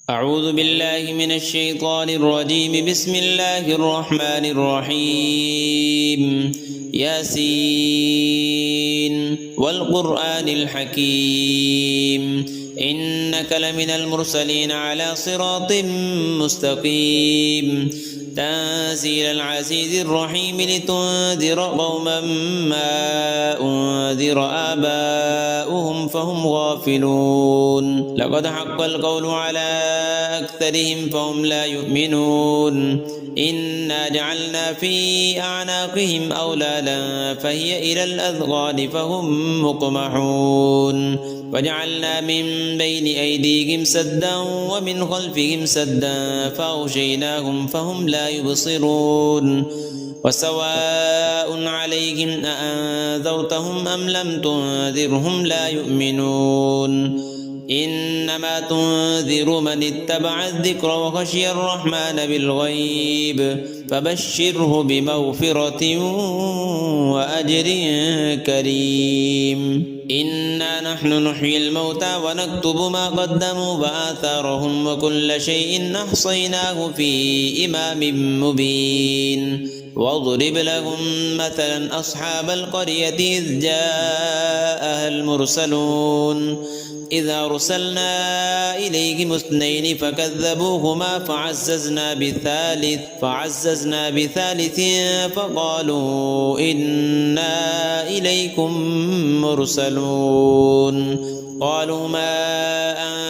أعوذ بالله من الشيطان الرجيم. بسم الله الرحمن الرحيم. ياسين والقرآن الحكيم إنك لمن المرسلين على صراط مستقيم تنزيل العزيز الرحيم لتنذر قوما ما أنذر آباؤهم فهم غافلون. لقد حق القول على أكثرهم فهم لا يؤمنون. إنا جعلنا في أعناقهم أغلالا فهي إلى الأذقان فهم مقمحون وجعلنا من بين أيديهم سدا ومن خلفهم سدا فأغشيناهم فهم لا يبصرون. وسواء عليهم أأنذرتهم أم لم تنذرهم لا يؤمنون. إنما تنذر من اتبع الذكر وخشي الرحمن بالغيب فبشره بمغفرة وأجر كريم. إنا نحن نحيي الموتى ونكتب ما قدموا وآثارهم وكل شيء أحصيناه في إمام مبين. واضرب لهم مثلا أصحاب القرية إذ جاءها المرسلون إذ أرسلنا إليهم اثنين فكذبوهما فعززنا بثالث فقالوا إنا إليكم مرسلون. قالوا ما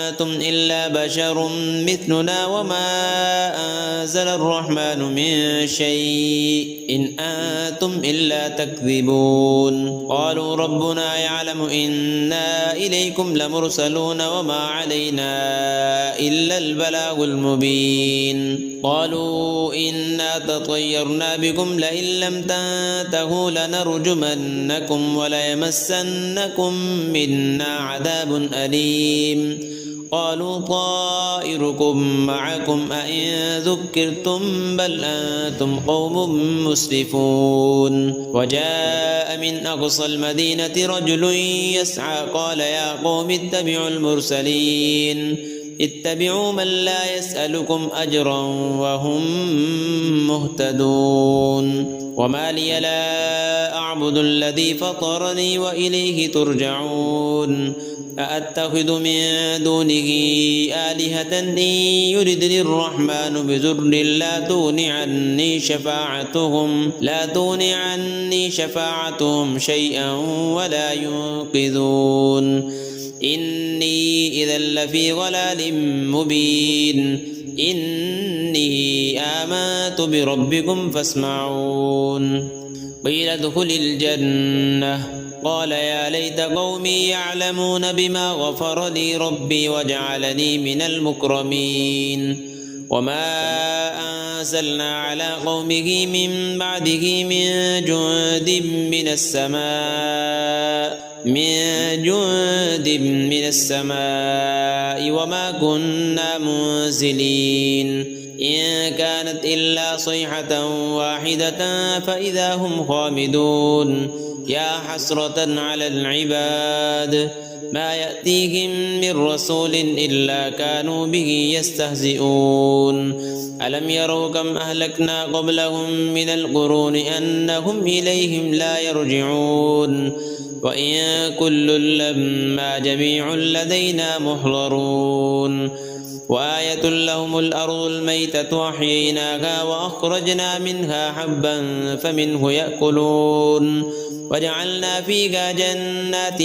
أنتم إلا بشر مثلنا وما أنزل الرحمن من شيء إن أنتم إلا تكذبون. قالوا ربنا يعلم إنا إليكم لمرسلون وما علينا إلا البلاغ المبين. قالوا إنا تطيرنا بكم لئن لم تنتهوا لنرجمنكم وليمسنكم منا عذاب أليم. قالوا طائركم معكم أئن ذكرتم بل أنتم قوم مسرفون. وجاء من أقصى المدينة رجل يسعى قال يا قوم اتبعوا المرسلين اتبعوا من لا يسألكم أجرا وهم مهتدون. وما لي لا أعبد الذي فطرني وإليه ترجعون. أأتخذ من دونه آلهة إن يردني الرحمن بضر لا تغن عني شفاعتهم شيئا ولا ينقذون. إني إذا لفي ضلال مبين. إني آمنت بربكم فاسمعون. قيل ادخل الجنة قال يا ليت قومي يعلمون بما غفر لي ربي وجعلني من المكرمين. وما أنزلنا على قومه من بعده من جند من السماء وما كنا منزلين. إن كانت إلا صيحة واحدة فإذا هم خامدون. يا حسرة على العباد ما يأتيهم من رسول إلا كانوا به يستهزئون. ألم يروا كم أهلكنا قبلهم من القرون أنهم إليهم لا يرجعون. وإن كل لما جميع لدينا محضرون. وآية لهم الأرض الميتة أحييناها وأخرجنا منها حبا فمنه يأكلون. وجعلنا فيها جنات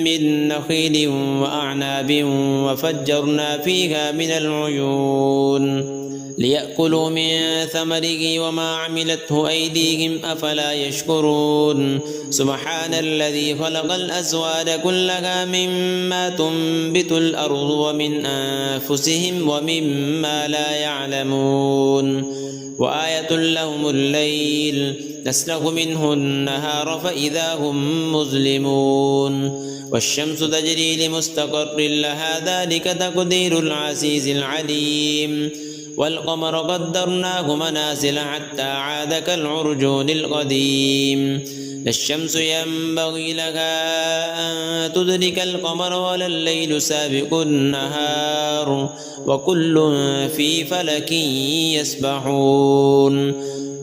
من نخيل وأعناب وفجرنا فيها من العيون ليأكلوا من ثمره وما عملته أيديهم أفلا يشكرون. سبحان الذي خلق الأزواج كلها مما تنبت الأرض ومن أنفسهم ومما لا يعلمون. وآية لهم الليل نسلخ منه النهار فإذا هم مظلمون. والشمس تجري لمستقر لها ذلك تقدير العزيز العليم. والقمر قدرناه منازل حتى عاد كالعرجون القديم. لا الشمس ينبغي لها أن تدرك القمر ولا الليل سابق النهار وكل في فلك يسبحون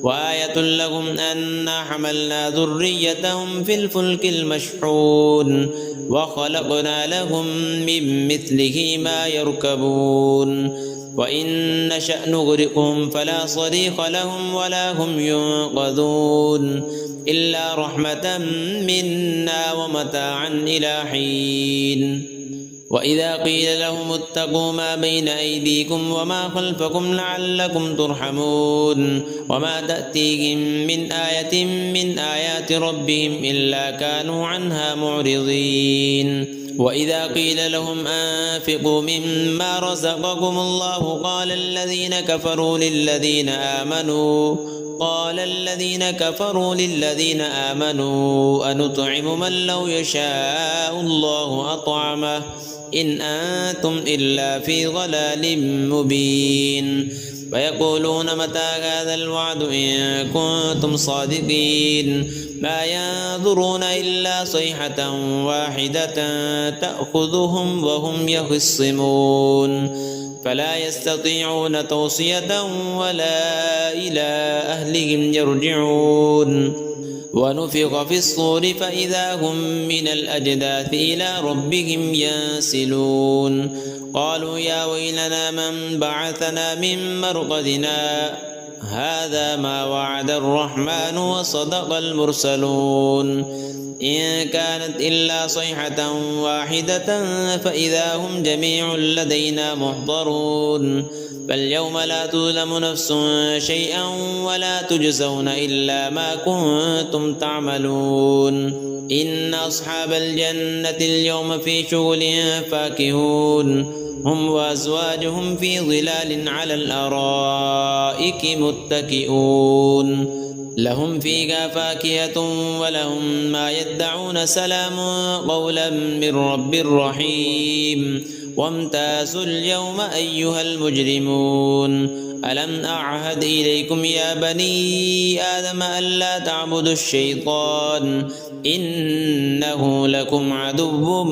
وآية لهم أنا حملنا ذريتهم في الفلك المشحون وخلقنا لهم من مثله ما يركبون وإن نشأ نغرقهم فلا صريخ لهم ولا هم ينقذون إلا رحمة منا ومتاعا إلى حين وإذا قيل لهم اتقوا ما بين أيديكم وما خلفكم لعلكم ترحمون وما تأتيهم من آية من آيات ربهم إلا كانوا عنها معرضين وإذا قيل لهم أنفقوا مما رزقكم الله قال الذين كفروا للذين آمنوا أنطعم من لو يشاء الله أطعمه إن أنتم إلا في ضلال مبين ويقولون متى هذا الوعد إن كنتم صادقين ما ينظرون إلا صيحة واحدة تأخذهم وهم يخصمون فلا يستطيعون توصية ولا إلى أهلهم يرجعون ونفخ في الصور فإذا هم من الأجداث إلى ربهم ينسلون قالوا يا ويلنا من بعثنا من مرقدنا هذا ما وعد الرحمن وصدق المرسلون إن كانت إلا صيحة واحدة فإذا هم جميع لدينا محضرون فاليوم لا تظلم نفس شيئا ولا تجزون إلا ما كنتم تعملون إن أصحاب الجنة اليوم في شغل فاكهون هم وأزواجهم في ظلال على الأرائك متكئون لهم فيها فاكهة ولهم ما يدعون سلام قولا من رب رحيم وامتازوا اليوم أيها المجرمون ألم أعهد إليكم يا بني آدم ألا تعبدوا الشيطان إنه لكم عدو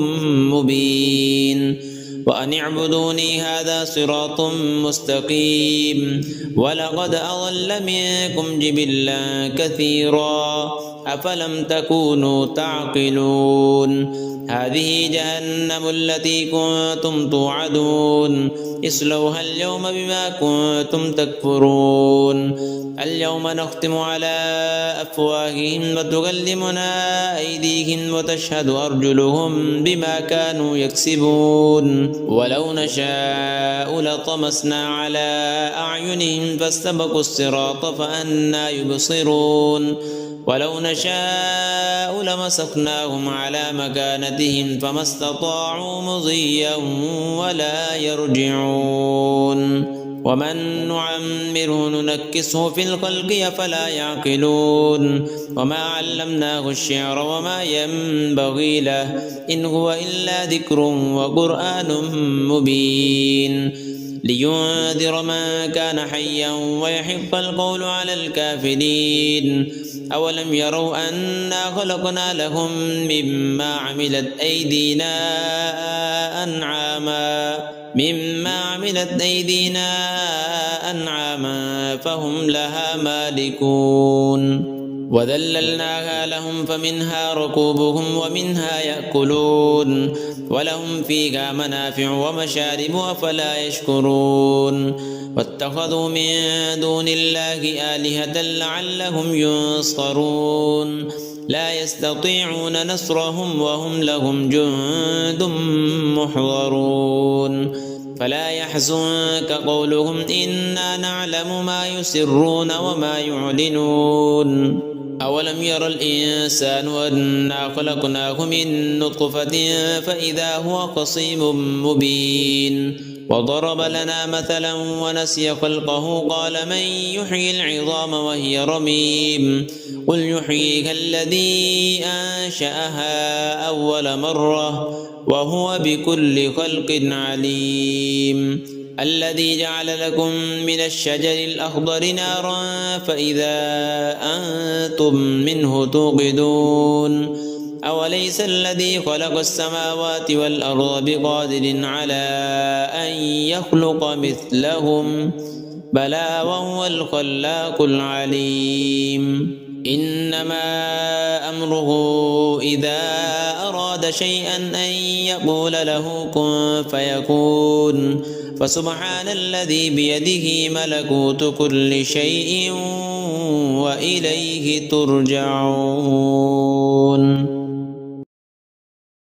مبين وأن اعبدوني هذا صراط مستقيم ولقد أضل منكم جبلا كثيرا أفلم تكونوا تعقلون هذه جهنم التي كنتم توعدون اصلوها اليوم بما كنتم تكفرون اليوم نختم على أفواههم وتكلمنا أيديهم وتشهد أرجلهم بما كانوا يكسبون ولو نشاء لطمسنا على أعينهم فاستبقوا الصراط فأنى يبصرون ولو نشاء لمسخناهم على مكانتهم فما استطاعوا مضيا ولا يرجعون ومن نعمره ننكسه في الخلق أفلا يعقلون وما علمناه الشعر وما ينبغي له إن هو إلا ذكر وقرآن مبين لينذر من كان حيا ويحق القول على الكافرين أولم يروا أنا خلقنا لهم مما عملت أيدينا أنعاما فهم لها مالكون وذللناها لهم فمنها ركوبهم ومنها يأكلون ولهم فيها منافع ومشارب أفلا يشكرون واتخذوا من دون الله آلهة لعلهم ينصرون لا يستطيعون نصرهم وهم لهم جند محضرون فلا يحزنك قولهم إنا نعلم ما يسرون وما يعلنون أولم ير الإنسان أنا خلقناه من نطفة فإذا هو خصيم مبين وضرب لنا مثلا ونسي خلقه قال من يحيي العظام وهي رميم قل يحييها الذي أنشأها أول مرة وهو بكل خلق عليم الذي جعل لكم من الشجر الأخضر نارا فإذا أنتم منه توقدون أوليس الذي خلق السماوات والأرض بقادر على أن يخلق مثلهم بلى وهو الخلاق العليم إنما أمره إذا أراد شيئا أن يقول له كن فيكون فسبحان الذي بيده ملكوت كل شيء وإليه ترجعون.